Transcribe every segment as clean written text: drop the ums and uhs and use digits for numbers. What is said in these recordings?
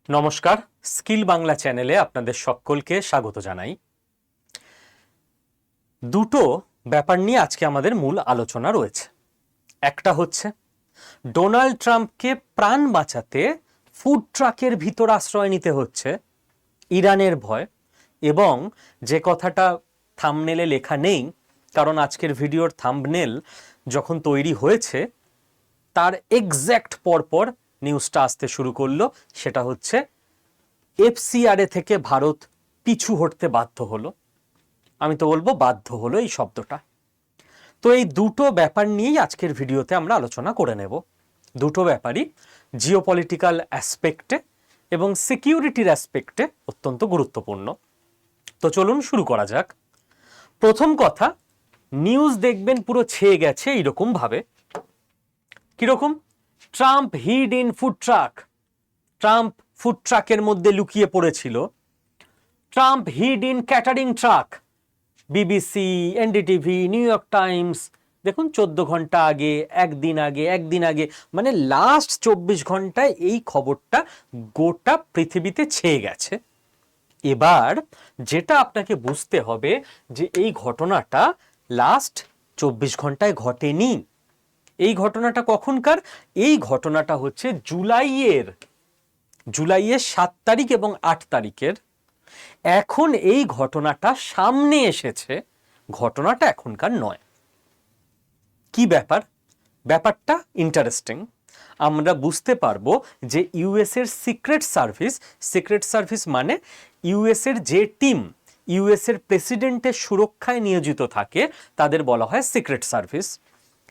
নমস্কার, স্কিল বাংলা চ্যানেলে আপনাদের সকলকে স্বাগত জানাই। দুটো ব্যাপার নিয়ে আজকে আমাদের মূল আলোচনা রয়েছে। একটা হচ্ছে ডোনাল্ড ট্রাম্পকে প্রাণ বাঁচাতে ফুড ট্রাকের ভিতর আশ্রয় নিতে হচ্ছে ইরানের ভয়, এবং যে কথাটা থাম্বনেলে লেখা নেই, কারণ আজকের ভিডিওর থাম্বনেল যখন তৈরি হয়েছে তার এক্স্যাক্ট পরপর নিউজটা আসতে শুরু করলো। সেটা হচ্ছে এফসিআরএ থেকে ভারত পিছু হটতে বাধ্য হলো। আমি তো বলবো বাধ্য হলো এই শব্দটা। তো এই দুটো ব্যাপার নিয়েই আজকের ভিডিওতে আমরা আলোচনা করে নেব। দুটো ব্যাপারই জিওপলিটিক্যাল অ্যাসপেক্টে এবং সিকিউরিটির অ্যাসপেক্টে অত্যন্ত গুরুত্বপূর্ণ। তো চলুন শুরু করা যাক। প্রথম কথা, নিউজ দেখবেন পুরো ছেয়ে গেছে এইরকম ভাবে। কিরকম? Trump hid in food truck. Trump food ট্রাকের মধ্যে লুকিয়ে পড়েছিল। Trump hid in catering truck. BBC, NDTV, New York Times, দেখুন 14 ঘন্টা আগে, একদিন আগে, মানে লাস্ট 24 ঘন্টায় এই খবরটা গোটা পৃথিবীতে ছেয়ে গেছে। এবার যেটা আপনাকে বুঝতে হবে যে এই ঘটনাটা লাস্ট 24 ঘন্টায় ঘটেনি। এই ঘটনাটা কখনকার? এই ঘটনাটা হচ্ছে জুলাইয়ের 7 তারিখ এবং 8 তারিখের। এখন এই ঘটনাটা সামনে এসেছে, ঘটনাটা এখনকার নয়। কি ব্যাপার? ব্যাপারটা ইন্টারেস্টিং। আমরা বুঝতে পারবো যে ইউএস এর সিক্রেট সার্ভিস মানে ইউএস এর যে টিম ইউএস এর প্রেসিডেন্টের সুরক্ষায় নিয়োজিত থাকে তাদের বলা হয় সিক্রেট সার্ভিস।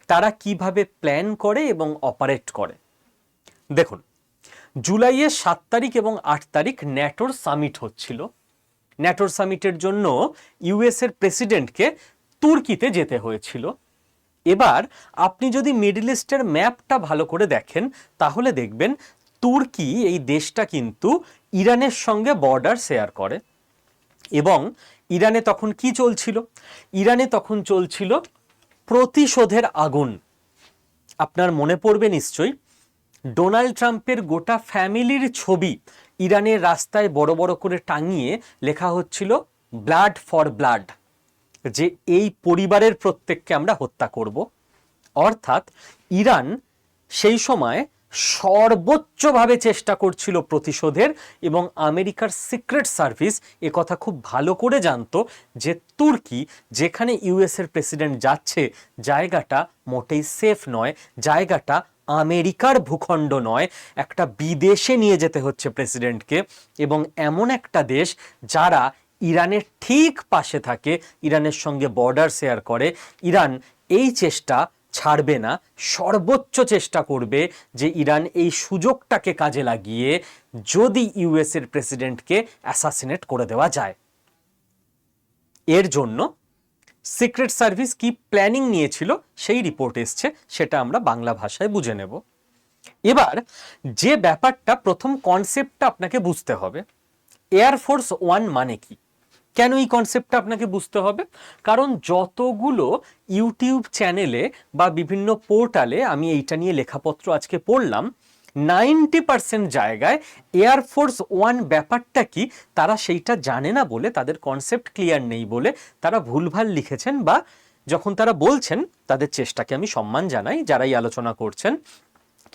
তারা কিভাবে প্ল্যান করে এবং অপারেট করে। দেখুন, জুলাইয়ের 7 তারিখ এবং 8 তারিখ ন্যাটোর সামিট হচ্ছিল। ন্যাটোর সামিটের জন্য ইউএস এর প্রেসিডেন্টকে তুর্কিতে যেতে হয়েছিল। এবার আপনি যদি মিডল ইস্টের ম্যাপটা ভালো করে দেখেন তাহলে দেখবেন তুর্কি এই দেশটা কিন্তু ইরানের সঙ্গে বর্ডার শেয়ার করে। এবং ইরানে তখন কি চলছিল? ইরানে তখন চলছিল প্রতিশোধের আগুন। আপনার মনে পড়বে নিশ্চয়ই, ডোনাল্ড ট্রাম্পের গোটা ফ্যামিলির ছবি ইরানের রাস্তায় বড় বড় করে টাঙিয়ে লেখা হচ্ছিল ব্লাড ফর ব্লাড, যে এই পরিবারের প্রত্যেককে আমরা হত্যা করব। অর্থাৎ ইরান সেই সময় সর্বোচ্চভাবে চেষ্টা করছিল প্রতিশোধের, এবং আমেরিকার সিক্রেট সার্ভিস একথা খুব ভালো করে জানতো যে তুর্কি যেখানে ইউএস এর প্রেসিডেন্ট যাচ্ছে জায়গাটা মোটেই সেফ নয়, জায়গাটা আমেরিকার ভূখণ্ড নয়, একটা বিদেশে নিয়ে যেতে হচ্ছে প্রেসিডেন্টকে, এবং এমন একটা দেশ যারা ইরানের ঠিক পাশে থাকে, ইরানের সঙ্গে বর্ডার শেয়ার করে। ইরান এই চেষ্টা ছাড়বে না, সর্বোচ্চ চেষ্টা করবে যে ইরান এই সুযোগটাকে কাজে লাগিয়ে যদি ইউএস এর প্রেসিডেন্টকে অ্যাসাসিনেট করে দেওয়া যায়। এর জন্য সিক্রেট সার্ভিস কি প্ল্যানিং নিয়েছিল সেই রিপোর্ট এসছে, সেটা আমরা বাংলা ভাষায় বুঝে নেব। এবার যে ব্যাপারটা, প্রথম কনসেপ্টটা আপনাকে বুঝতে হবে, এয়ারফোর্স ওয়ান মানে কি। কেন এই কনসেপ্টটা আপনাকে বুঝতে হবে? কারণ যতগুলো ইউটিউব চ্যানেলে বা বিভিন্ন পোর্টালে আমি এইটা নিয়ে লেখাপত্র আজকে পড়লাম, 90% জায়গায় এয়ারফোর্স ওয়ান ব্যাপারটা কি তারা সেইটা জানে না বলে, তাদের কনসেপ্ট ক্লিয়ার নেই বলে তারা ভুলভাল লিখেছেন, বা যখন তারা বলছেন তাদের চেষ্টাকে আমি সম্মান জানাই যারাই আলোচনা করছেন,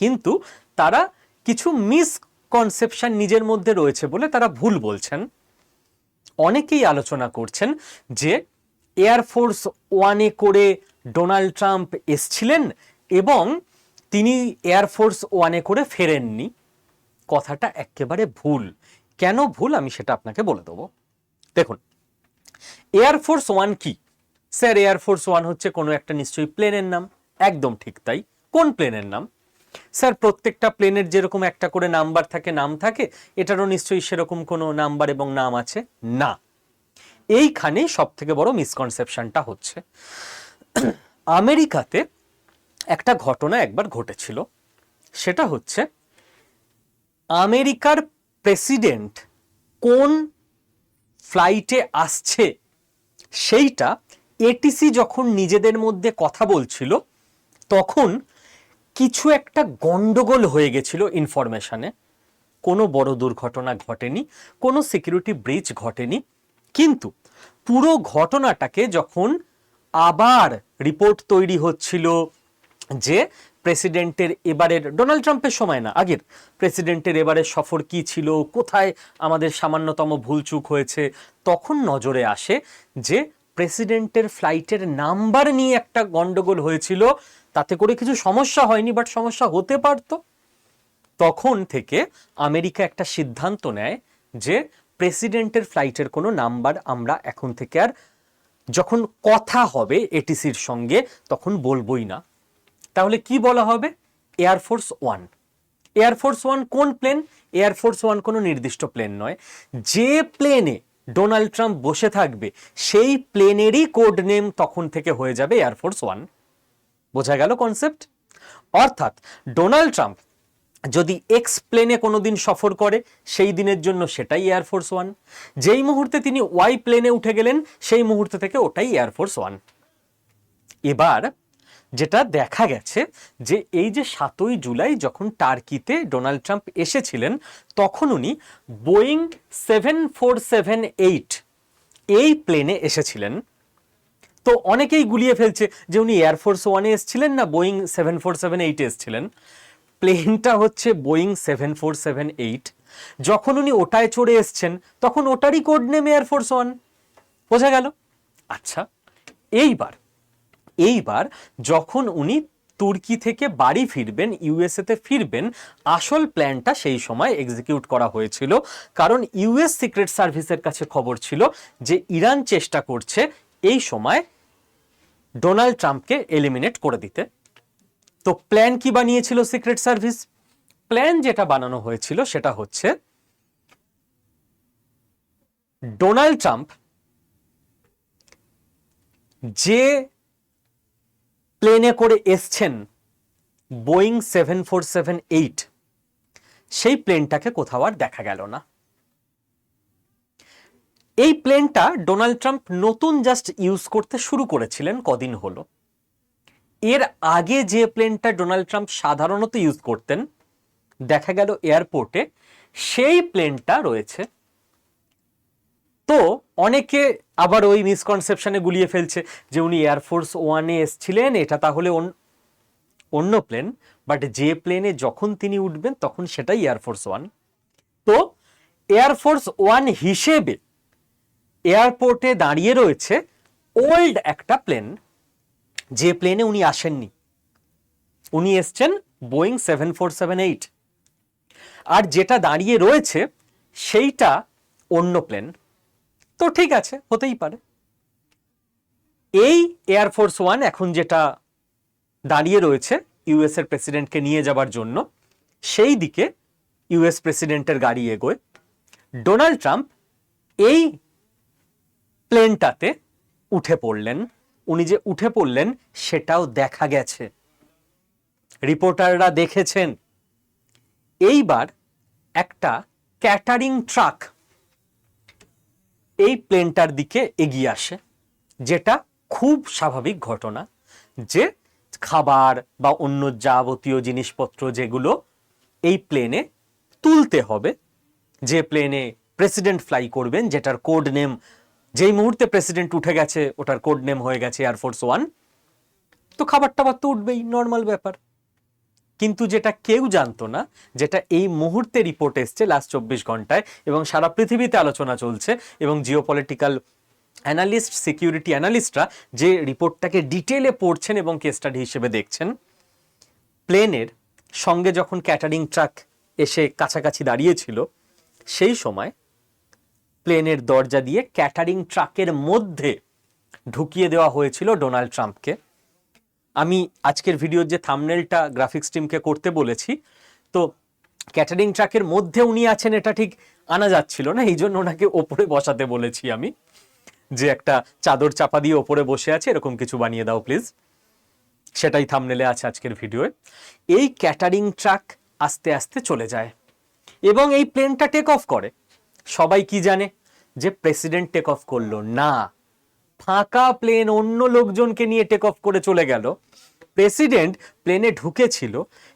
কিন্তু তারা কিছু মিসকনসেপশন নিজের মধ্যে রয়েছে বলে তারা ভুল বলছেন। অনেকেই আলোচনা করছেন যে এয়ারফোর্স ওয়ানে করে ডোনাল্ড ট্রাম্প এসছিলেন এবং তিনি এয়ারফোর্স ওয়ানে করে ফেরেননি। কথাটা একেবারে ভুল। কেন ভুল আমি সেটা আপনাকে বলে দেবো। দেখুন, এয়ারফোর্স ওয়ান কি? স্যার, এয়ারফোর্স ওয়ান হচ্ছে কোনো একটা নিশ্চয়ই প্লেনের নাম। একদম ঠিক তাই। কোন প্লেনের নাম? স্যার, প্রত্যেকটা প্লেনের যেরকম একটা করে নাম্বার থাকে, নাম থাকে, এটারও নিশ্চয়ই সেরকম কোনো নাম্বার এবং নাম আছে না। এইখানে সব থেকে বড় মিসকনসেপশনটা হচ্ছে, আমেরিকাতে একটা ঘটনা একবার ঘটেছিল। সেটা হচ্ছে আমেরিকার প্রেসিডেন্ট কোন ফ্লাইটে আসছে সেইটা এটিসি যখন নিজেদের মধ্যে কথা বলছিল তখন কিছু একটা গন্ডগোল হয়ে গেছিল ইনফরমেশনে। কোনো বড় দুর্ঘটনা ঘটেনি, কোনো সিকিউরিটি ব্রিচ ঘটেনি। কিন্তু পুরো ঘটনাটাকে যখন আবার রিপোর্ট তৈরি হচ্ছিল যে প্রেসিডেন্টের এবারের, ডোনাল্ড ট্রাম্পের সময় না, আগের প্রেসিডেন্টের এবারের সফর কি ছিল, কোথায় আমাদের সামান্যতম ভুলচুক হয়েছে, তখন নজরে আসে যে প্রেসিডেন্টের ফ্লাইটের নাম্বার নিয়ে একটা গন্ডগোল হয়েছিল। তাতে করে কিছু সমস্যা হয়নি, বাট সমস্যা হতে পারত। তখন থেকে আমেরিকা একটা সিদ্ধান্ত নেয় যে প্রেসিডেন্টের ফ্লাইটের কোনো নাম্বার আমরা এখন থেকে আর যখন কথা হবে এটিসির সঙ্গে তখন বলবোই না। তাহলে কি বলা হবে? Air force one. এয়ারফোর্স ওয়ান কোন প্লেন? এয়ারফোর্স ওয়ান কোনো নির্দিষ্ট প্লেন নয়, যে প্লেনে ডোনাল্ড ট্রাম্প বসে থাকবে সেই প্লেনেরই কোড নেম তখন থেকে হয়ে যাবে এয়ারফোর্স ওয়ান। বোঝা গেল কনসেপ্ট? অর্থাৎ ডোনাল্ড ট্রাম্প যদি এক্স প্লেনে কোনোদিন সফর করে সেই দিনের জন্য সেটাই এয়ারফোর্স ওয়ান, যেই মুহূর্তে তিনি ওয়াই প্লেনে উঠে গেলেন সেই মুহূর্তে থেকে ওটাই এয়ারফোর্স ওয়ান। এবার যেটা দেখা গেছে যে এই যে 7ই জুলাই যখন টার্কিতে ডোনাল্ড ট্রাম্প এসেছিলেন তখন উনি বোয়িং 7478 এই প্লেনে এসেছিলেন। তো অনেকেই গুলিয়ে ফেলছে যে উনি এয়ারফোর্স ওয়ানে এসেছিলেন না বোয়িং 7478 এসেছিলেন। প্লেনটা হচ্ছে বোয়িং 7478। যখন উনি ওটায় চড়ে এসছেন তখন ওটারই কোড নেম এয়ারফোর্স ওয়ান। বোঝা গেল? আচ্ছা, এইবার যখন উনি তুর্কি থেকে বাড়ি ফিরবেন, ইউএসএতে ফিরবেন, আসল প্ল্যানটা সেই সময় এক্সিকিউট করা হয়েছিল। কারণ ইউএস সিক্রেট সার্ভিসের কাছে খবর ছিল যে ইরান চেষ্টা করছে এই সময় ডোনাল্ড ট্রাম্পকে এলিমিনেট করে দিতে। তো প্ল্যান কি বানিয়েছিল সিক্রেট সার্ভিস? প্ল্যান যেটা বানানো হয়েছিল সেটা হচ্ছে ডোনাল্ড ট্রাম্প যে প্লেনে করে এসছেন বোয়িং 7478 সেই প্লেনটাকে কোথাও আর দেখা গেল না। এই প্লেনটা ডোনাল্ড ট্রাম্প নতুন জাস্ট ইউজ করতে শুরু করেছিলেন কদিন হলো। এর আগে যে প্লেনটা ডোনাল্ড ট্রাম্প সাধারণত ইউজ করতেন দেখা গেল এয়ারপোর্টে সেই প্লেনটা রয়েছে। তো অনেকে আবার ওই মিসকনসেপশনে গুলিয়ে ফেলছে যে উনি এয়ারফোর্স ওয়ানে এসেছিলেন, এটা তাহলে অন্য প্লেন, বাট যে প্লেনে যখন তিনি উঠবেন তখন সেটাই এয়ারফোর্স ওয়ান। তো এয়ারফোর্স ওয়ান হিসেবে এয়ারপোর্টে দাঁড়িয়ে রয়েছে ওল্ড একটা প্লেন, যে প্লেনে উনি আসেননি। উনি এসছেন বোয়িং 7478, আর যেটা দাঁড়িয়ে রয়েছে সেইটা অন্য প্লেন। তো ঠিক আছে, হতেই পারে। এই এয়ারফোর্স ওয়ান এখন যেটা দাঁড়িয়ে রয়েছে ইউএস এর প্রেসিডেন্টকে নিয়ে যাবার জন্য, সেই দিকে ইউএস প্রেসিডেন্টের গাড়ি এগোয়। ডোনাল্ড ট্রাম্প এই প্লেনটাতে উঠে পড়লেন। উনি যে উঠে পড়লেন সেটাও দেখা গেছে, রিপোর্টাররা দেখেছেন। এইবার একটা ক্যাটারিং ট্রাক এই প্লেনটার দিকে এগিয়ে আসে, যেটা খুব স্বাভাবিক ঘটনা যে খাবার বা অন্য যাবতীয় জিনিসপত্র যেগুলো এই প্লেনে তুলতে হবে, যে প্লেনে প্রেসিডেন্ট ফ্লাই করবেন, যেটার কোড নেম যেই মুহূর্তে প্রেসিডেন্ট উঠে গেছে ওটার কোড নেম হয়ে গেছে এয়ারফোর্স ওয়ান। তো খাবার টাবার তো উঠবেই, নর্মাল ব্যাপার। কিন্তু যেটা কেউ জানতো না, যেটা এই মুহূর্তে রিপোর্ট এসছে লাস্ট 24 ঘন্টায় এবং সারা পৃথিবীতে আলোচনা চলছে, এবং জিওপলিটিক্যাল অ্যানালিস্ট, সিকিউরিটি অ্যানালিস্টরা যে রিপোর্টটাকে ডিটেলে পড়ছেন এবং কেস স্টাডি হিসেবে দেখছেন, প্লেনের সঙ্গে যখন ক্যাটারিং ট্রাক এসে কাছাকাছি দাঁড়িয়েছিল সেই সময় প্লেনের দরজা দিয়ে ক্যাটারিং ট্রাকের মধ্যে ঢুকিয়ে দেওয়া হয়েছিল ডোনাল্ড ট্রাম্পকে। আমি আজকের ভিডিওর যে থাম্বনেলটা গ্রাফিক্স টিমকে করতে বলেছি, তো ক্যাটারিং ট্রাকের মধ্যে উনি আছেন এটা ঠিক আনা যাচ্ছিল না, এই জন্য ওনাকে ওপরে বসাতে বলেছি আমি, যে একটা চাদর চাপা দিয়ে ওপরে বসে আছে এরকম কিছু বানিয়ে দাও প্লিজ। সেটাই থাম্বনেলে আছে আজকের ভিডিওয়ে। এই ক্যাটারিং ট্রাক আস্তে আস্তে চলে যায় এবং এই প্লেনটা টেক অফ করে। সবাই কি জানে যে প্রেসিডেন্ট টেক অফ করলো না, ফাঁকা প্লেন অন্য লোকজনকে নিয়ে টেক অফ করে চলে গেল। প্রেসিডেন্ট প্লেনে ঢুকেছিল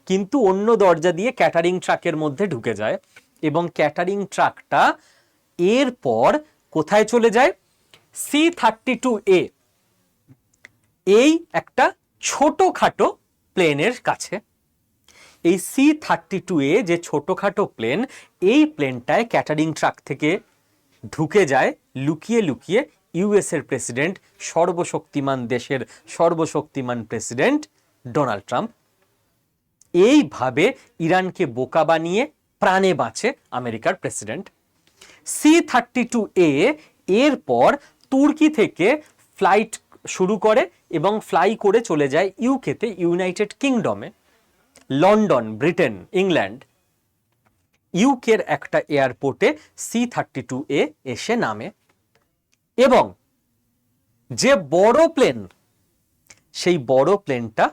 কিন্তু অন্য দরজা দিয়ে ক্যাটারিং ট্রাকের মধ্যে ঢুকে যায়। এবং ক্যাটারিং ট্রাকটা এরপর কোথায় চলে যায়? C-32A, এই একটা ছোটখাটো প্লেনের কাছে। এই C-32A যে ছোটখাটো প্লেন, এই প্লেনটায় ক্যাটারিং ট্রাক থেকে ঢুকে যায় লুকিয়ে লুকিয়ে ইউএস এর প্রেসিডেন্ট, সর্বশক্তিমান দেশের সর্বশক্তিমান প্রেসিডেন্ট ডোনাল্ড ট্রাম্প। এইভাবে ইরানকে বোকা বানিয়ে প্রাণে বাঁচে আমেরিকার প্রেসিডেন্ট। C-32A এরপর তুর্কি থেকে ফ্লাইট শুরু করে এবং ফ্লাই করে চলে যায় ইউকেতে, ইউনাইটেড কিংডমে, লন্ডন, ব্রিটেন, ইংল্যান্ড, ইউকের একটা এয়ারপোর্টে C-32A এসে নামে। এবং যে বড় প্লেন, সেই বড় প্লেনটা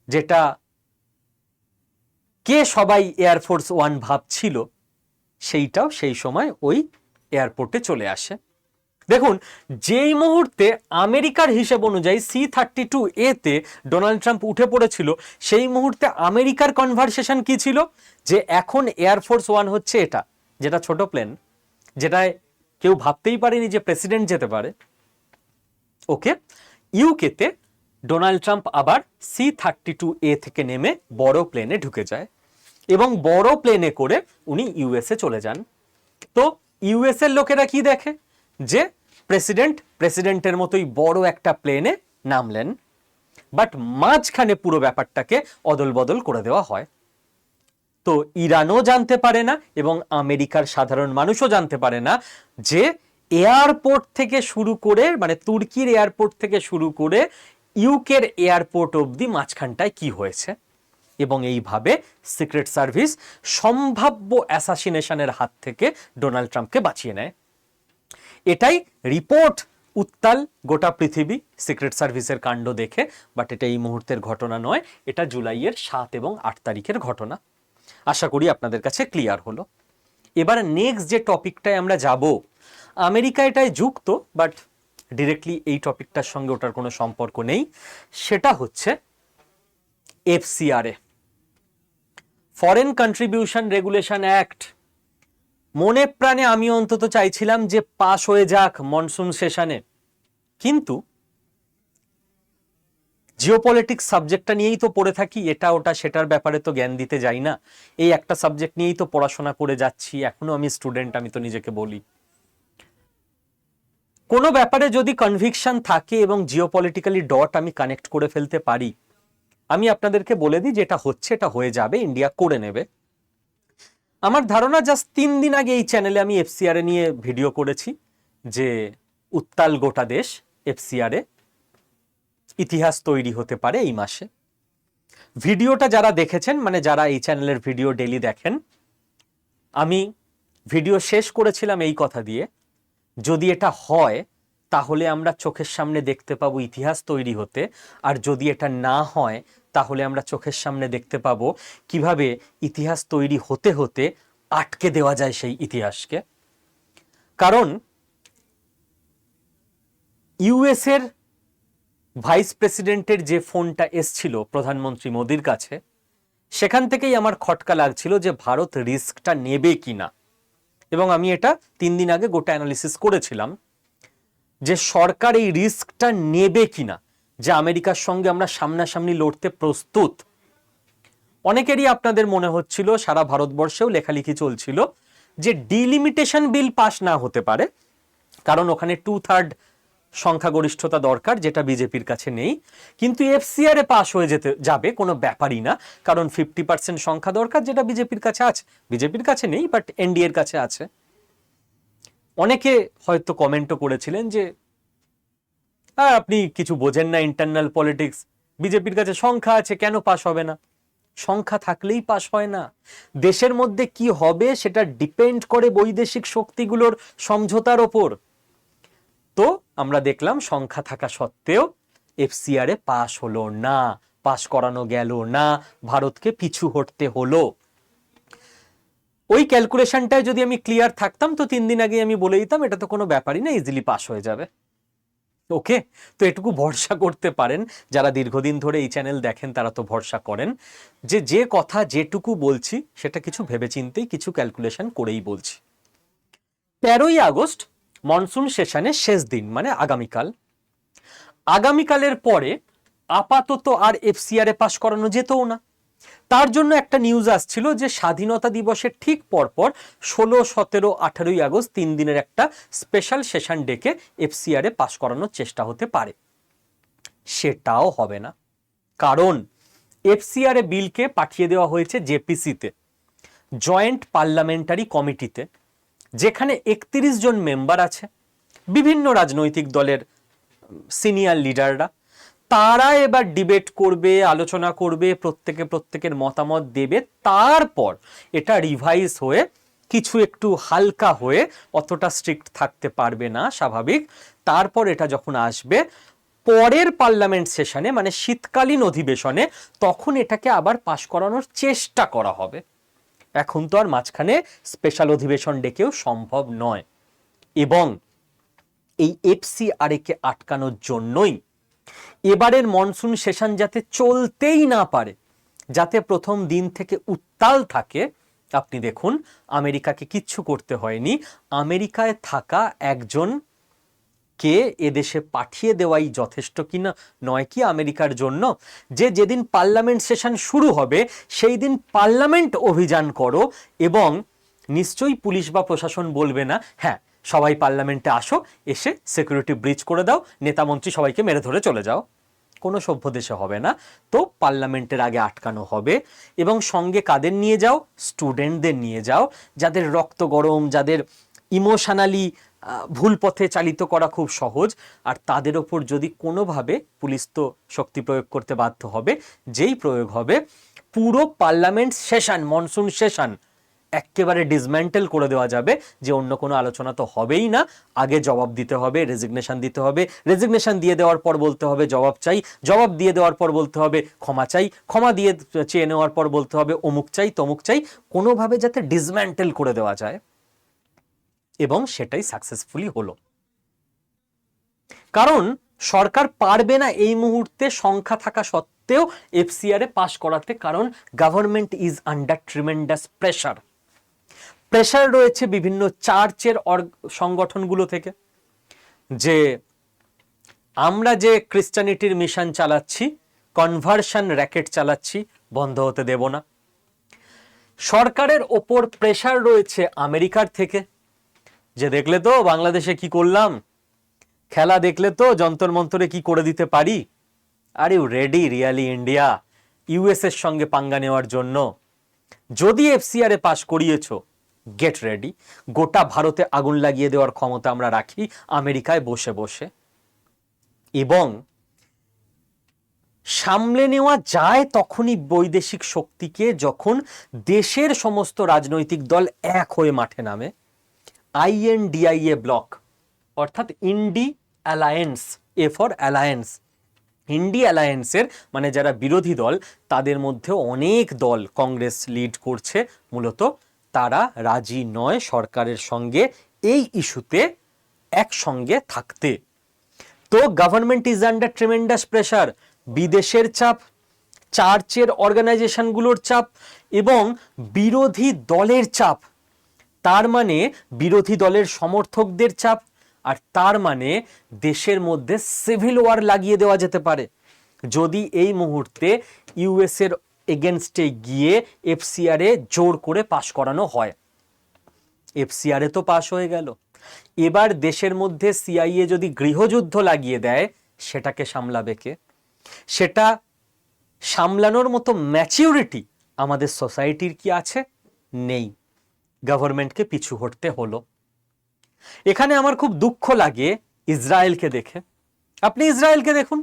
যেটা কে সবাই এয়ারফোর্স ওয়ান ভাবছিল, সেইটাও সেই সময় ওই এয়ারপোর্টে চলে আসে। দেখুন, যেই মুহূর্তে আমেরিকার হিসেব অনুযায়ী C-32A তে ডোনাল্ড ট্রাম্প উঠে পড়েছিল, সেই মুহূর্তে আমেরিকার কনভারসেশন কি ছিল? যে এখন এয়ারফোর্স ওয়ান হচ্ছে এটা, যেটা ছোট প্লেন, যেটায় কেউ ভাবতেই পারেনি যে প্রেসিডেন্ট যেতে পারে। ওকে, ইউকেতে ডোনাল্ড ট্রাম্প আবার C-32A থেকে নেমে বড় প্লেনে ঢুকে যায় এবং বড় প্লেনে করে উনি ইউএসএ চলে যান। তো ইউএস এর লোকেরা কি দেখে? যে প্রেসিডেন্টের মতোই বড় একটা প্লেনে নামলেন, বাট মাঝখানে পুরো ব্যাপারটাকে অদল বদল করে দেওয়া হয়। তো ইরানও জানতে পারে না এবং আমেরিকার সাধারণ মানুষও জানতে পারে না যে এয়ারপোর্ট থেকে শুরু করে, মানে তুর্কির এয়ারপোর্ট থেকে শুরু করে ইউকের এয়ারপোর্ট অবধি মাঝখানটায় কি হয়েছে। এবং এইভাবে সিক্রেট সার্ভিস সম্ভাব্য অ্যাসাসিনেশনের হাত থেকে ডোনাল্ড ট্রাম্পকে বাঁচিয়ে নেয়। এটাই রিপোর্ট উত্তাল গোটা পৃথিবী সিক্রেট সার্ভিসের কাণ্ড দেখে, বাট এটা এই মুহূর্তের ঘটনা নয়, এটা জুলাইয়ের 7 এবং 8 তারিখের ঘটনা। আশা করি আপনাদের কাছে ক্লিয়ার হলো। এবার নেক্সট যে টপিকটায় আমরা যাব, আমেরিকা এটাই যুক্ত, বাট ডিরেক্টলি এই টপিকটার সঙ্গে ওটার কোনো সম্পর্ক নেই। সেটা হচ্ছে FCRA, foreign contribution regulation act. মনে প্রাণে আমি অন্তত চাইছিলাম যে পাশ হয়ে যাক মনসুন সেশনে, কিন্তু জিওপলিটিক্স সাবজেক্টটা নিয়েই তো পড়ে থাকি, এটা ওটা সেটার ব্যাপারে তো জ্ঞান দিতে যাই না। এই একটা সাবজেক্ট নিয়েই তো পড়াশোনা করে যাচ্ছি, এখনো আমি স্টুডেন্ট, আমি তো নিজেকে বলি। কোনো ব্যাপারে যদি কনভিকশন থাকে এবং জিওপলিটিক্যালি ডট আমি কানেক্ট করে ফেলতে পারি, আমি আপনাদেরকে বলে দিই যেটা হচ্ছে এটা হয়ে যাবে, ইন্ডিয়া করে নেবে। আমার ধারণা জাস্ট 3 দিন আগে এই চ্যানেলে আমি FCRA নিয়ে ভিডিও করেছি, যে উত্তাল গোটা দেশ, FCRA ইতিহাস তৈরি হতে পারে এই মাসে। ভিডিওটা যারা দেখেছেন, মানে যারা এই চ্যানেলের ভিডিও ডেইলি দেখেন, আমি ভিডিও শেষ করেছিলাম এই কথা দিয়ে, যদি এটা হয় তাহলে আমরা চোখের সামনে দেখতে পাবো ইতিহাস তৈরি হতে, আর যদি এটা না হয় তাহলে আমরা চোখের সামনে দেখতে পাবো কিভাবে ইতিহাস তৈরি হতে হতে আটকে দেওয়া যায় সেই ইতিহাসকে। কারণ ইউএস এর ভাইস প্রেসিডেন্টের যে ফোনটা এসছিল প্রধানমন্ত্রী মোদির কাছে, সেখান থেকেই আমার খটকা লাগছিল যে ভারত রিস্কটা নেবে কিনা। এবং আমি এটা 3 দিন আগে গোটা অ্যানালিসিস করেছিলাম যে সরকার এই রিস্কটা নেবে কিনা, যে আমেরিকার সঙ্গে আমরা সামনাসামনি লড়তে প্রস্তুত। অনেকেরই আপনাদের মনে হচ্ছিল, সারা ভারতবর্ষেও লেখালেখি চলছিল, যে ডিলিমিটেশন বিল পাস না হতে পারে, কারণ ওখানে 2/3 সংখ্যাগরিষ্ঠতা দরকার, যেটা বিজেপির কাছে নেই। কিন্তু FCRA পাস হয়ে যাবে, কোনো ব্যাপারই না, কারণ 50% সংখ্যা দরকার, যেটা বিজেপির কাছে আছে। বিজেপির কাছে নেই, বাট NDA এর কাছে আছে। অনেকে হয়তো কমেন্টও করেছিলেন যে আপনি কিছু বোঝেন না ইন্টারনাল পলিটিক্স, বিজেপির কাছে সংখ্যা আছে, কেন পাস হবে না? সংখ্যা থাকলেই পাস হয় না। দেশের মধ্যে কি হবে সেটা ডিপেন্ড করে বৈদেশিক শক্তিগুলোর সমঝোতার ওপর। তো আমরা দেখলাম সংখ্যা থাকা সত্ত্বেও FCRA পাস হলো না, পাস করানো গেল না, ভারতকে পিছু হটতে হলো। ওই ক্যালকুলেশনটায় যদি আমি ক্লিয়ার থাকতাম, তো 3 দিন আগে আমি বলে দিতাম এটা তো কোনো ব্যাপারই না, ইজিলি পাস হয়ে যাবে। ওকে, তো এটুকু ভরসা করতে পারেন, যারা দীর্ঘদিন ধরে এই চ্যানেল দেখেন তারা তো ভরসা করেন যে কথা যেটুকু বলছি সেটা কিছু ভেবেচিন্তেই, কিছু ক্যালকুলেশন করেই বলছি। 13ই আগস্ট মনসুন সেশনের শেষ দিন, মানে আগামীকাল। আগামীকালের পরে আপাতত আর এফসিআর এ পাশ করানো যেতও না। তার জন্য একটা নিউজ আসছিল যে স্বাধীনতা দিবসের ঠিক পরপর 16, 17, 18ই আগস্ট 3 দিনের একটা স্পেশাল সেশন ডেকে এফসিআর এ পাশ করানোর চেষ্টা হতে পারে। সেটাও হবে না, কারণ এফসিআর এ বিলকে পাঠিয়ে দেওয়া হয়েছে জেপিসিতে, জয়েন্ট পার্লামেন্টারি কমিটিতে, যেখানে 31 জন মেম্বার আছে, বিভিন্ন রাজনৈতিক দলের সিনিয়র লিডাররা। তারা এবার ডিবেট করবে, আলোচনা করবে, প্রত্যেকের মতামত দেবে, তারপর এটা রিভাইজ হয়ে কিছু একটু হালকা হয়ে, অতটা স্ট্রিক্ট থাকতে পারবে না স্বাভাবিক, তারপর এটা যখন আসবে পরের পার্লামেন্ট সেশনে, মানে শীতকালীন অধিবেশনে, তখন এটাকে আবার পাশ করানোর চেষ্টা করা হবে। এখন তো আর মাঝখানে স্পেশাল অধিবেশন ডেকেও সম্ভব নয়। এবং এই এফসিআর কে আটকানোর জন্যই এবারের মনসুন সেশন যাতে চলতেই না পারে, যাতে প্রথম দিন থেকে উত্তাল থাকে, আপনি দেখুন আমেরিকাকে কিচ্ছু করতে হয়নি। আমেরিকায় থাকা একজন কে এদেশে পাঠিয়ে দেওয়াই যথেষ্ট কিনা নয় কি আমেরিকার জন্য, যে যেদিন পার্লামেন্ট সেশন শুরু হবে সেই দিন পার্লামেন্ট অভিযান করো, এবং নিশ্চয়ই পুলিশ বা প্রশাসন বলবে না হ্যাঁ সবাই পার্লামেন্টে আসো, এসে সিকিউরিটি ব্রিচ করে দাও, নেতা মন্ত্রী সবাইকে মেরে ধরে চলে যাও। কোনো সভ্য দেশে হবে না। তো পার্লামেন্টের আগে আটকানো হবে, এবং সঙ্গে কাদের নিয়ে যাও? স্টুডেন্টদের নিয়ে যাও, যাদের রক্ত গরম, যাদের ইমোশনালি ভুল পথে চালিত করা খুব সহজ, আর তাদের ওপর যদি কোনোভাবে, পুলিশ তো শক্তি প্রয়োগ করতে বাধ্য হবে, যেই প্রয়োগ হবে পুরো পার্লামেন্ট সেশন, মনসুন সেশন একেবারে ডিসম্যান্টেল করে দেওয়া যাবে, যে অন্য কোনো আলোচনা তো হবেই না, আগে জবাব দিতে হবে, রেজিগনেশন দিতে হবে, রেজিগনেশন দিয়ে দেওয়ার পর বলতে হবে জবাব চাই, জবাব দিয়ে দেওয়ার পর বলতে হবে ক্ষমা চাই, ক্ষমা দিয়ে চেয়ে নেওয়ার পর বলতে হবে অমুক চাই তমুক চাই, কোনোভাবে যাতে ডিসম্যান্টেল করে দেওয়া যায়। এবং সেটাই সাকসেসফুলি হলো। কারণ সরকার পারবে না এই মুহূর্তে সংখ্যা থাকা সত্ত্বেও এফসিআর এ পাশ করাতে, কারণ government is under tremendous pressure. Pressure রয়েছে বিভিন্ন চার্চের সংগঠনগুলো থেকে, যে আমরা যে ক্রিশ্চানিটির মিশন চালাচ্ছি, কনভার্সন র্যাকেট চালাচ্ছি, বন্ধ হতে দেব না। সরকারের ওপর প্রেশার রয়েছে আমেরিকার থেকে, যে দেখলে তো বাংলাদেশে কি করলাম, খেলা দেখলে তো যন্তর মন্তরে কি করে দিতে পারি, are you ready really India US এর সঙ্গে পাঙ্গা নেওয়ার জন্য? যদি এফসিআর এ পাশ করিয়েছো, গেট রেডি, গোটা ভারতে আগুন লাগিয়ে দেওয়ার ক্ষমতা আমরা রাখি আমেরিকায় বসে বসে। এবং সামলে নেওয়া যায় তখনই বৈদেশিক শক্তিকে, যখন দেশের সমস্ত রাজনৈতিক দল এক হয়ে মাঠে নামে। INDIA ব্লক, অর্থাৎ ইন্ডি অ্যালায়েন্স, এ ফর অ্যালায়েন্স, ইন্ডি অ্যালায়েন্সের মানে যারা বিরোধী দল, তাদের মধ্যে অনেক দল, কংগ্রেস লিড করছে মূলত, তারা রাজি নয় সরকারের সঙ্গে এই ইস্যুতে একসঙ্গে থাকতে। তো government is under tremendous pressure, বিদেশের চাপ, চার্চের অর্গানাইজেশনগুলোর চাপ, এবং বিরোধী দলের চাপ, তার মানে বিরোধী দলের সমর্থকদের চাপ, আর তার মানে দেশের মধ্যে সিভিল ওয়ার লাগিয়ে দেওয়া যেতে পারে যদি এই মুহূর্তে ইউএস এর এগেনস্টে গিয়ে এফসিআর এ জোর করে পাশ করানো হয়। এফসিআর এ তো পাশ হয়ে গেল, এবার দেশের মধ্যে সিআইএ যদি গৃহযুদ্ধ লাগিয়ে দেয়, সেটাকে সামলাবে কে? সেটা সামলানোর মতো ম্যাচিউরিটি আমাদের সোসাইটির কি আছে? নেই। গভর্নমেন্টকে পিছু হটতে হলো। এখানে আমার খুব দুঃখ লাগে ইসরায়েলকে দেখে। আপনি ইসরায়েলকে দেখুন,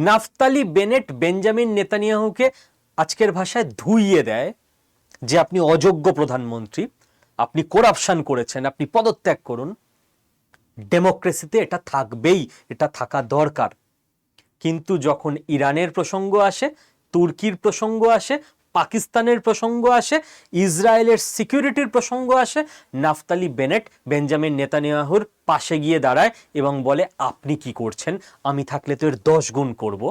নাফতালি বেনেট বেঞ্জামিন নেতানিয়াহুকে আজকের ভাষায় ধুইয়ে দেয় যে আপনি অযোগ্য প্রধানমন্ত্রী, আপনি করাপশন করেছেন, আপনি পদত্যাগ করুন। ডেমোক্রেসিতে এটা থাকবেই, এটা থাকা দরকার। কিন্তু যখন ইরানের প্রসঙ্গ আসে, তুর্কির প্রসঙ্গ আসে, পাকিস্তানের প্রসঙ্গ আসে, ইসরায়েলের সিকিউরিটির প্রসঙ্গ আসে, নাফতালি বেনেট বেঞ্জামিন নেতানিয়াহুর পাশে গিয়ে দাঁড়ায় এবং বলে আপনি কি করছেন, আমি থাকলে তো এর 10 গুণ করব।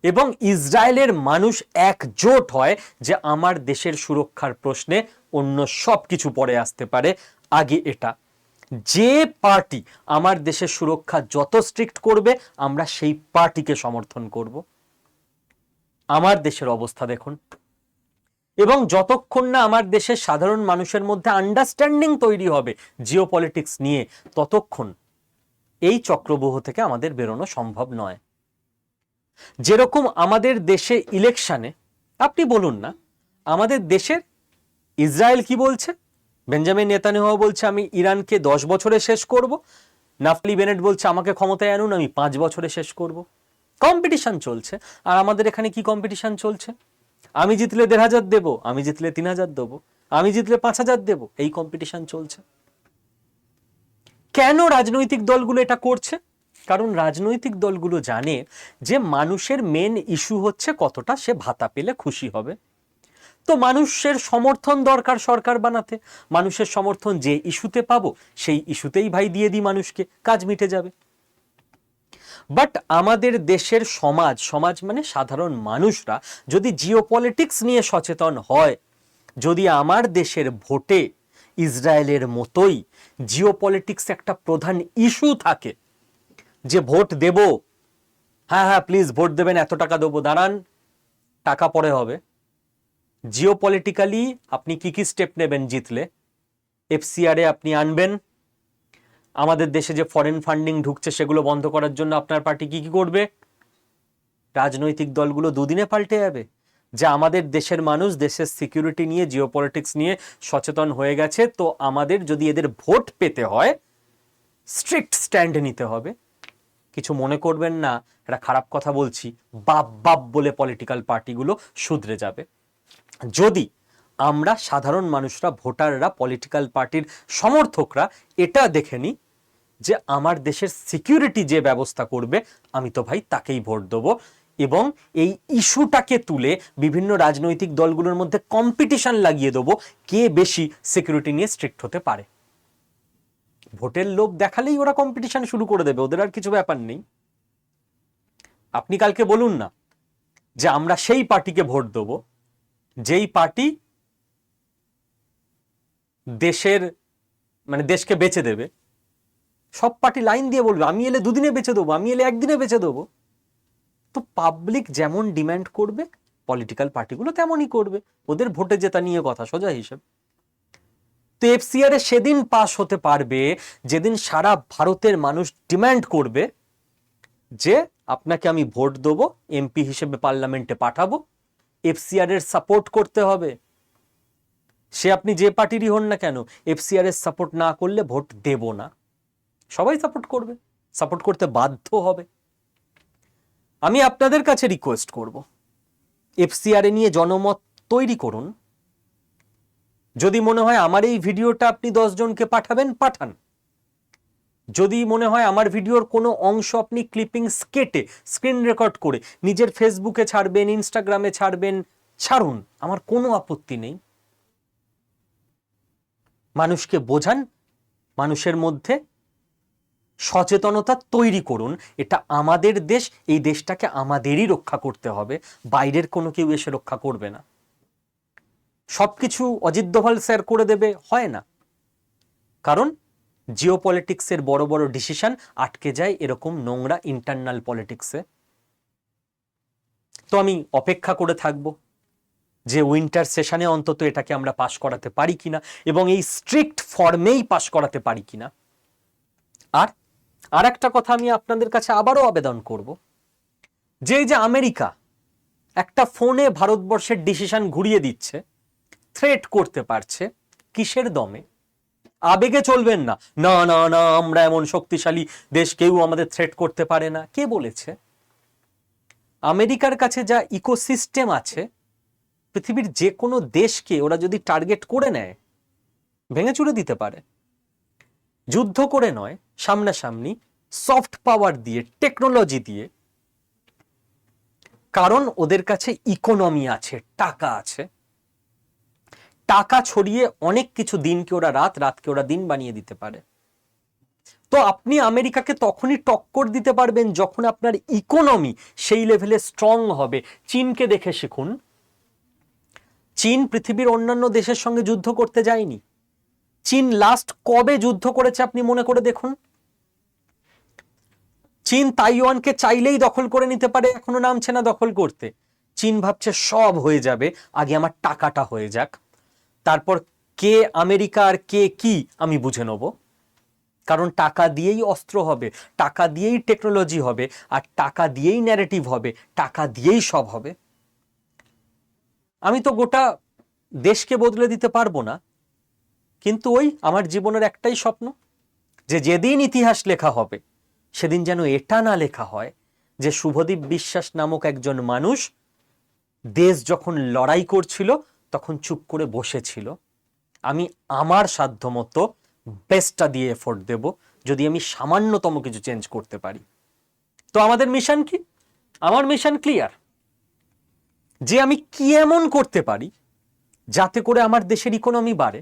এবং ইসরায়েলের মানুষ একজোট হয় যে আমার দেশের সুরক্ষার প্রশ্নে অন্য সব কিছু পরে আসতে পারে, আগে এটা। যে পার্টি আমার দেশের সুরক্ষা যত স্ট্রিক্ট করবে আমরা সেই পার্টিকে সমর্থন করব। আমার দেশের অবস্থা দেখুন। এবং যতক্ষণ না আমার দেশের সাধারণ মানুষের মধ্যে আন্ডারস্ট্যান্ডিং তৈরি হবে জিওপলিটিক্স নিয়ে, ততক্ষণ এই চক্রব্যূহ থেকে আমাদের বেরোনো সম্ভব নয়। যেরকম আমাদের দেশে ইলেকশনে, আপনি বলুন না, আমাদের দেশের ইসরায়েল কি বলছে, বেঞ্জামিন নেতানিয়াহু বলছে আমি ইরানকে 10 বছরে শেষ করব, নাফতালি বেনেট বলছে আমাকে ক্ষমতায় আনুন আমি 5 বছরে শেষ করব। কম্পিটিশন চলছে। আর আমাদের এখানে কি কম্পিটিশন চলছে? আমি জিতলে 1,500 দেব, আমি জিতলে 3,000 দেবো, আমি জিতলে 5,000 দেব, এই কম্পিটিশন চলছে। কেন রাজনৈতিক দলগুলো এটা করছে? কারণ রাজনৈতিক দলগুলো জানে যে মানুষের মেন ইস্যু হচ্ছে কতটা সে ভাতা পেলে খুশি হবে। তো মানুষের সমর্থন দরকার সরকার বানাতে, মানুষের সমর্থন যে ইস্যুতে পাবো সেই ইস্যুতেই ভাই দিয়ে দিই মানুষকে, কাজ মিটে যাবে। বাট আমাদের দেশের সমাজ মানে সাধারণ মানুষরা যদি জিওপলিটিক্স নিয়ে সচেতন হয়, যদি আমার দেশের ভোটে ইসরায়েলের মতোই জিওপলিটিক্স একটা প্রধান ইস্যু থাকে, যে ভোট দেব, হ্যাঁ হ্যাঁ প্লিজ ভোট দেবেন, এত টাকা দেবো, দাঁড়ান টাকা পরে হবে। জিওপলিটিক্যালি আপনি কি কি স্টেপ নেবেন জিতলে? এফসিআরে আপনি আনবেন, আমাদের দেশে যে ফরেন ফান্ডিং ঢুকছে সেগুলো বন্ধ করার জন্য আপনার পার্টি কি কি করবে? রাজনৈতিক দলগুলো দুদিনে পাল্টে যাবে যে আমাদের দেশের মানুষ দেশের সিকিউরিটি নিয়ে জিওপলিটিক্স নিয়ে সচেতন হয়ে গেছে, তো আমাদের যদি এদের ভোট পেতে হয় স্ট্রিক্ট স্ট্যান্ড নিতে হবে। কিছু মনে করবেন না, একটা খারাপ কথা বলছি, বাপ বাপ বলে পলিটিক্যাল পার্টিগুলো শুধরে যাবে যদি আমরা সাধারণ মানুষরা, ভোটাররা, পলিটিক্যাল পার্টির সমর্থকরা এটা দেখে নিই যে আমার দেশের সিকিউরিটি যে ব্যবস্থা করবে আমি তো ভাই তাকেই ভোট দেবো। এবং এই ইস্যুটাকে তুলে বিভিন্ন রাজনৈতিক দলগুলোর মধ্যে কম্পিটিশন লাগিয়ে দেবো কে বেশি সিকিউরিটি নিয়ে স্ট্রিক্ট হতে পারে। ভোটের লোভ দেখালেই ওরা কম্পিটিশন শুরু করে দেবে, ওদের আর কিছু ব্যাপার নেই। আপনি কালকে বলুন না যে আমরা সেই পার্টিকে ভোট দেবো যেই পার্টি দেশকে বেচে দেবে। সব পার্টি লাইন দিয়ে বলবে আমি এলে 2 দিনে বেচে দেবো, আমি এলে 1 দিনে বেচে দেবো। তো পাবলিক যেমন ডিমান্ড করবে পলিটিক্যাল পার্টিগুলো তেমনই করবে, ওদের ভোটে জেতা নিয়ে কথা, সোজা হিসেব। তো এফসিআর সেদিন পাস হতে পারবে যেদিন সারা ভারতের মানুষ ডিমান্ড করবে যে আপনাকে আমি ভোট দেবো, এমপি হিসেবে পার্লামেন্টে পাঠাবো, এফসিআর এর সাপোর্ট করতে হবে। সে আপনি যে পার্টিরই হন না কেন, এফসিআর এর সাপোর্ট না করলে ভোট দেব না। সবাই সাপোর্ট করবে, সাপোর্ট করতে বাধ্য হবে। আমি আপনাদের কাছে রিকোয়েস্ট করব, এফসিআর নিয়ে জনমত তৈরি করুন। যদি মনে হয় আমার এই ভিডিওটা আপনি 10 জনকে পাঠাবেন, পাঠান। যদি মনে হয় আমার ভিডিওর কোনো অংশ আপনি ক্লিপিংস কেটে স্ক্রিন রেকর্ড করে নিজের ফেসবুকে ছাড়বেন, ইনস্টাগ্রামে ছাড়বেন, ছাড়ুন, আমার কোনো আপত্তি নেই। মানুষকে বোঝান, মানুষের মধ্যে সচেতনতা তৈরি করুন। এটা আমাদের দেশ, এই দেশটাকে আমাদেরই রক্ষা করতে হবে, বাইরের কোনো কেউ এসে রক্ষা করবে না। সবকিছু অজিত দোভাল স্যার করে দেবে, হয় না। কারণ জিওপলিটিক্সের বড় বড় ডিসিশন আটকে যায় এরকম নোংরা ইন্টারনাল পলিটিক্সে। তো আমি অপেক্ষা করে থাকবো যে উইন্টার সেশনে অন্তত এটাকে আমরা পাশ করাতে পারি কিনা, এবং এই স্ট্রিক্ট ফর্মেই পাশ করাতে পারি কিনা। আর একটা কথা আমি আপনাদের কাছে আবারও আবেদন করব, যে আমেরিকা একটা ফোনে ভারতবর্ষের ডিসিশন ঘুরিয়ে দিচ্ছে, থ্রেট করতে পারছে, কিসের দমে? আবেগে চলবেন না, না না না আমরা এমন শক্তিশালী দেশ, কেউ আমাদের থ্রেট করতে পারে না। কে বলেছে? আমেরিকার কাছে যা ইকোসিস্টেম আছে, পৃথিবীর যে কোনো দেশকে ওরা যদি টার্গেট করে নেয় ভেঙে চুরে দিতে পারে। যুদ্ধ করে নয়, সামনাসামনি সফট পাওয়ার দিয়ে, টেকনোলজি দিয়ে। কারণ ওদের কাছে ইকোনমি আছে, টাকা আছে। টাকা ছড়িয়ে অনেক কিছু, দিনকে ওরা রাত, রাতকে ওরা দিন বানিয়ে দিতে পারে। তো আপনি আমেরিকাকে তখনই টক্কর দিতে পারবেন যখন আপনার ইকোনমি সেই লেভেলে স্ট্রং হবে। চীনকে দেখে শিখুন। চীন পৃথিবীর অন্যান্য দেশের সঙ্গে যুদ্ধ করতে যায়নি। চীন লাস্ট কবে যুদ্ধ করেছে আপনি মনে করে দেখুন। চীন তাইওয়ানকে চাইলেই দখল করে নিতে পারে, এখনো নামছে না দখল করতে। চীন ভাবছে সব হয়ে যাবে, আগে আমার টাকাটা হয়ে যাক, তারপর কে আমেরিকা আর কে কি আমি বুঝে নেব। কারণ টাকা দিয়েই অস্ত্র হবে, টাকা দিয়েই টেকনোলজি হবে, আর টাকা দিয়েই ন্যারেটিভ হবে, টাকা দিয়েই সব হবে। আমি তো গোটা দেশকে বদলে দিতে পারবো না, কিন্তু ওই আমার জীবনের একটাই স্বপ্ন, যে যেদিন ইতিহাস লেখা হবে সেদিন যেন এটা না লেখা হয় যে শুভদীপ বিশ্বাস নামক একজন মানুষ দেশ যখন লড়াই করছিল তখন চুপ করে বসেছিল। আমি আমার সাধ্যমতো বেস্টটা দিয়ে এফোর্ট দেব যদি আমি সামান্যতম কিছু চেঞ্জ করতে পারি। তো আমাদের মিশন কি? আমার মিশন ক্লিয়ার, যে আমি কি এমন করতে পারি যাতে করে আমার দেশের ইকোনমি বাড়ে।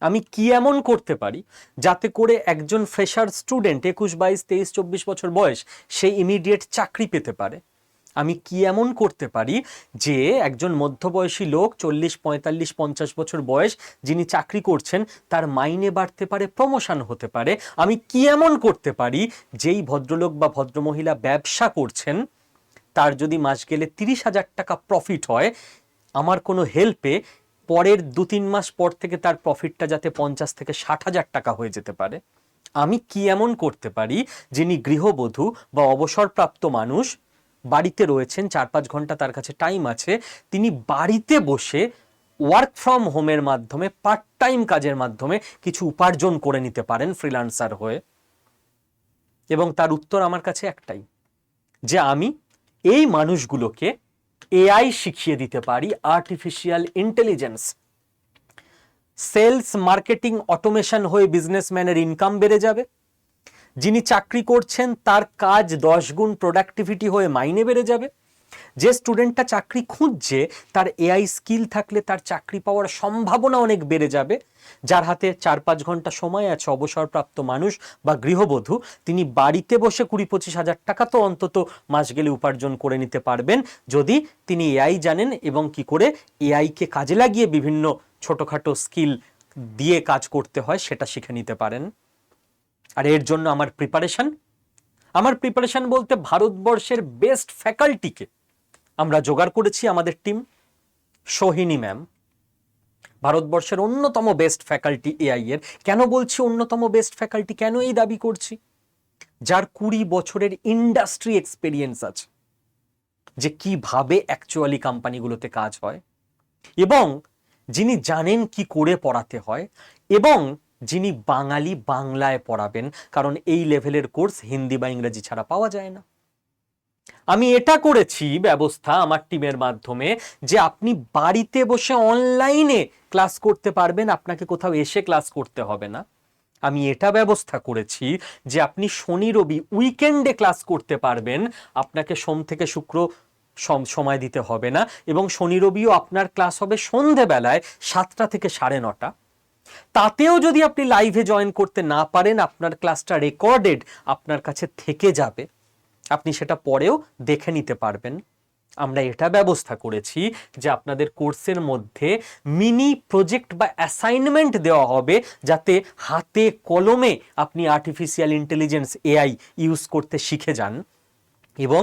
আমি কি এমন করতে পারি যাতে করে একজন ফ্রেশার স্টুডেন্ট 21, 22, 23, 24 বছর বয়স সে ইমিডিয়েট চাকরি পেতে পারে। আমি কি এমন করতে পারি যে একজন মধ্যবয়সী লোক 40, 45, 50 বছর বয়স যিনি চাকরি করছেন তার মাইনে বাড়তে পারে, প্রমোশন হতে পারে। আমি কি এমন করতে পারি যেই ভদ্রলোক বা ভদ্রমহিলা ব্যবসা করছেন তার যদি মাস গেলে 30,000 টাকা প্রফিট হয়, আমার কোনো হেল্পে পরের 2-3 মাস পর থেকে তার প্রফিটটা যাতে 50 থেকে 60,000 টাকা হয়ে যেতে পারে। আমি কি এমন করতে পারি যিনি গৃহবধূ বা অবসরপ্রাপ্ত মানুষ, বাড়িতে রয়েছেন, 4-5 ঘন্টা তার কাছে টাইম আছে, তিনি বাড়িতে বসে ওয়ার্ক ফ্রম হোমের মাধ্যমে, পার্ট টাইম কাজের মাধ্যমে কিছু উপার্জন করে নিতে পারেন ফ্রিল্যান্সার হয়ে। এবং তার উত্তর আমার কাছে একটাই, যে আমি এই মানুষগুলোকে এআই শিখিয়ে দিতে পারি, artificial intelligence. Sales marketing automation হয়ে বিজনেসম্যানের ইনকাম বেড়ে যাবে। যিনি চাকরি করছেন তার কাজ 10 গুণ প্রোডাক্টিভিটি হয়ে মাইনে বেড়ে যাবে। যে স্টুডেন্টটা চাকরি খুঁজছে তার এআই স্কিল থাকলে তার চাকরি পাওয়ার সম্ভাবনা অনেক বেড়ে যাবে। যার হাতে 4-5 ঘন্টা সময় আছে, অবসরপ্রাপ্ত মানুষ বা গৃহবধূ, তিনি বাড়িতে বসে 20-25 হাজার টাকা তো অন্তত মাস গেলে উপার্জন করে নিতে পারবেন যদি তিনি এআই জানেন এবং কি করে এআইকে কাজে লাগিয়ে বিভিন্ন ছোটখাটো স্কিল দিয়ে কাজ করতে হয় সেটা শিখে নিতে পারেন। আর এর জন্য আমার প্রিপারেশন বলতে ভারতবর্ষের বেস্ট ফ্যাকাল্টিকে আমরা জোগাড় করেছি। আমাদের টিম, সোহিনী ম্যাম ভারতবর্ষের অন্যতম বেস্ট ফ্যাকাল্টি এআই এর। কেন বলছি অন্যতম বেস্ট ফ্যাকাল্টি, কেন এই দাবি করছি? যার 20 বছরের ইন্ডাস্ট্রি এক্সপেরিয়েন্স আছে, যে কিভাবে অ্যাকচুয়ালি কোম্পানিগুলোতে কাজ হয়, এবং যিনি জানেন কি করে পড়াতে হয়, এবং যিনি বাঙালি বাংলায় পড়াবেন, কারণ এই লেভেলের কোর্স হিন্দি বা ইংরেজি ছাড়া পাওয়া যায় না। আমি এটা করেছি ব্যবস্থা আমার টিমের মাধ্যমে যে আপনি বাড়িতে বসে অনলাইনে ক্লাস করতে পারবেন, আপনাকে কোথাও এসে ক্লাস করতে হবে না। আমি এটা ব্যবস্থা করেছি যে আপনি শনি রবি উইকেন্ডে ক্লাস করতে পারবেন, আপনাকে সোম থেকে শুক্র সময় দিতে হবে না, এবং শনি রবিও আপনার ক্লাস হবে সন্ধেবেলায় 7টা থেকে 9:30। তাতেও যদি আপনি লাইভে জয়েন করতে না পারেন, আপনার ক্লাসটা রেকর্ডেড আপনার কাছে থেকে যাবে, আপনি সেটা পরেও দেখে নিতে পারবেন। আমরা এটা ব্যবস্থা করেছি যে আপনাদের কোর্সের মধ্যে মিনি প্রজেক্ট বা অ্যাসাইনমেন্ট দেওয়া হবে, যাতে হাতে কলমে আপনি আর্টিফিশিয়াল ইন্টেলিজেন্স এআই ইউজ করতে শিখে যান। এবং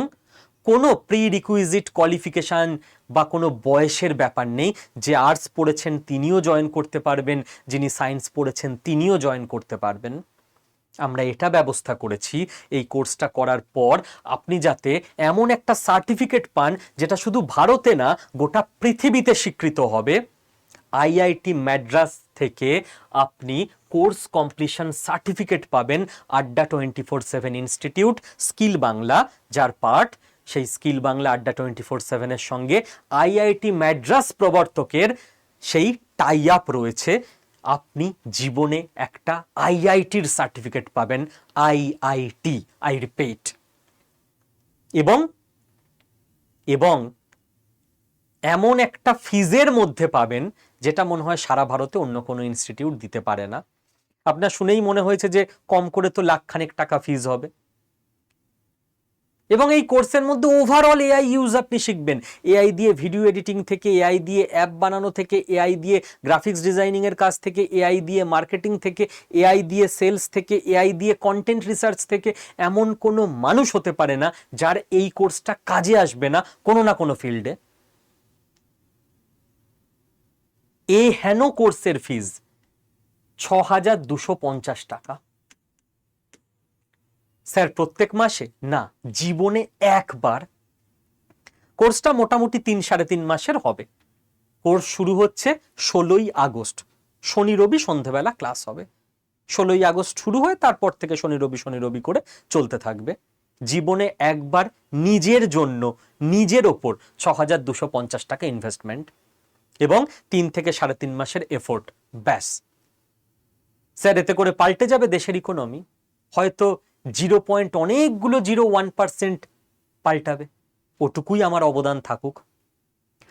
কোনো প্রি রিকুইজিট কোয়ালিফিকেশান বা কোনো বয়সের ব্যাপার নেই। যে আর্টস পড়েছেন তিনিও জয়েন করতে পারবেন, যিনি সায়েন্স পড়েছেন তিনিও জয়েন করতে পারবেন। আমরা এটা ব্যবস্থা করেছি এই কোর্সটা করার পর আপনি যাতে এমন একটা সার্টিফিকেট পান যেটা শুধু ভারতে না গোটা পৃথিবীতে স্বীকৃত হবে। আইআইটি মাদ্রাজ থেকে আপনি কোর্স কমপ্লিশন সার্টিফিকেট পাবেন আড্ডা 24/7 ইনস্টিটিউট, স্কিল বাংলা যার পার্ট, সেই স্কিল বাংলা আড্ডা 24/7-এর সঙ্গে আইআইটি মাদ্রাজ প্রবর্তকের সেই টাই আপ রয়েছে। আপনি জীবনে একটা আইআইটির সার্টিফিকেট পাবেন, আইআইটি, আই রিপিট। এবং এবং এমন একটা ফিজের মধ্যে পাবেন যেটা মনে হয় সারা ভারতে অন্য কোনো ইনস্টিটিউট দিতে পারে না। আপনার শুনেই মনে হয়েছে যে কম করে তো লাখখানেক টাকা ফিজ হবে। এবং এই কোর্সের মধ্যে ওভারঅল এআই ইউজ আপনি শিখবেন। এআই দিয়ে ভিডিও এডিটিং থেকে, এআই দিয়ে অ্যাপ বানানো থেকে, এআই দিয়ে গ্রাফিক্স ডিজাইনিং এর কাজ থেকে, এআই দিয়ে মার্কেটিং থেকে, এআই দিয়ে সেলস থেকে, এআই দিয়ে কন্টেন্ট রিসার্চ থেকে। এমন কোনো মানুষ হতে পারে না যার এই কোর্সটা কাজে আসবে না কোনো না কোনো ফিল্ডে। এই হেন কোর্সের ফিজ ৬,২৫০ টাকা। স্যার প্রত্যেক মাসে? না, জীবনে একবার। কোর্সটা মোটামুটি ৩-৩.৫ মাসের হবে। কোর্স শুরু হচ্ছে ১৬ই আগস্ট, শনি রবি সন্ধ্যেবেলা ক্লাস হবে। ১৬ই আগস্ট শুরু হয়ে তারপর থেকে শনি রবি করে চলতে থাকবে। জীবনে একবার নিজের জন্য, নিজের ওপর ৬,২৫০ টাকা ইনভেস্টমেন্ট এবং ৩ থেকে ৩.৫ মাসের এফোর্ট, ব্যাস। স্যার এতে করে পাল্টে যাবে দেশের ইকোনমি? হয়তো 0.01% পাল্টাবে, ওটুকুই আমার অবদান থাকুক।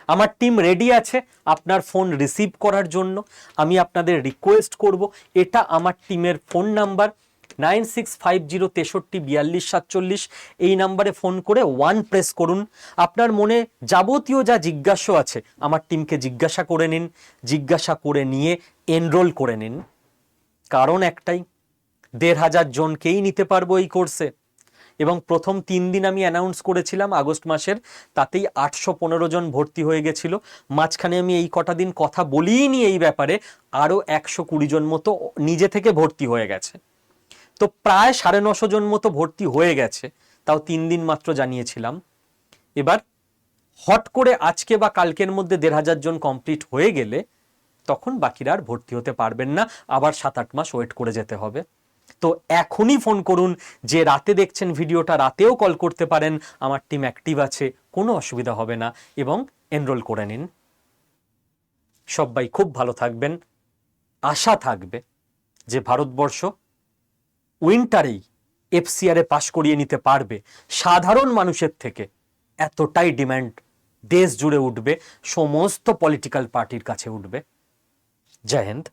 আমার টিম রেডি আছে আপনার ফোন রিসিভ করার জন্য। আমি আপনাদের রিকোয়েস্ট করব, এটা আমার টিমের ফোন নাম্বার 9650634247। এই নাম্বারে ফোন করে 1 প্রেস করুন। আপনার মনে যাবতীয় যা জিজ্ঞাসা আছে আমার টিমকে জিজ্ঞাসা করে নিন, জিজ্ঞাসা করে নিয়ে এনরোল করে নিন। কারণ একটাই, ১,৫০০ জনকেই নিতে পারবো এই কোর্সে। এবং প্রথম 3 দিন আমি অ্যানাউন্স করেছিলাম আগস্ট মাসের, তাতেই 815 জন ভর্তি হয়ে গেছিল। মাঝখানে আমি এই কটা দিন কথা বলিনি এই ব্যাপারে, আরও 120 জন মতো নিজে থেকে ভর্তি হয়ে গেছে। তো প্রায় 950 জন মতো ভর্তি হয়ে গেছে, তাও 3 দিন মাত্র জানিয়েছিলাম। এবার হট করে আজকে বা কালকের মধ্যে ১,৫০০ জন কমপ্লিট হয়ে গেলে তখন বাকিরা আর ভর্তি হতে পারবেন না, আবার 7-8 মাস ওয়েট করে যেতে হবে। তো এখনই ফোন করুন। যে রাতে দেখছেন ভিডিওটা, রাতেও কল করতে পারেন, আমার টিম অ্যাক্টিভ আছে, কোনো অসুবিধা হবে না, এবং এনরোল করে নিন। সবাই খুব ভালো থাকবেন। আশা থাকবে যে ভারতবর্ষ উইন্টারেই এফসিআরে পাশ করিয়ে নিতে পারবে। সাধারণ মানুষের থেকে এতটাই ডিম্যান্ড দেশ জুড়ে উঠবে, সমস্ত পলিটিক্যাল পার্টির কাছে উঠবে। জয় হিন্দ।